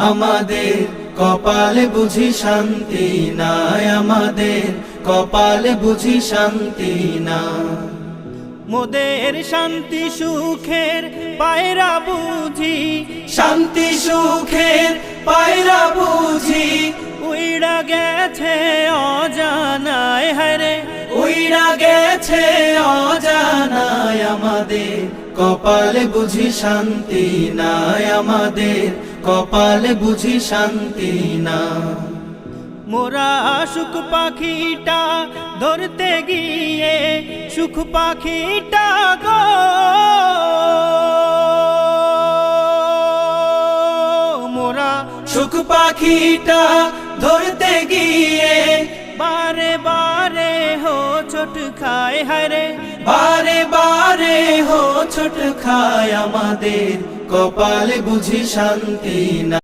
আমাদের কপালে বুঝি শান্তি নাই, আমাদের কপালে বুঝি শান্তি না। মোদের শান্তি সুখের পায়রা বুঝি, শান্তি সুখের পায়রা বুঝি উইড়া গেছে অজানায় হায়রে, উইড়া গেছে অজানায়। আমাদের কপালে বুঝি শান্তি নাই, আমাদের কপালে বুঝি শান্তি না। মোরা সুখ পাখিটা ধরতে গিয়ে সুখ পাখিটা গো, মোরা সুখ পাখিটা ধরতে গিয়ে বারে বারে হো ছোট খায় হায়রে, বারে বারে হো ছোট খায়। আমাদের কপালে বুঝি শান্তি না।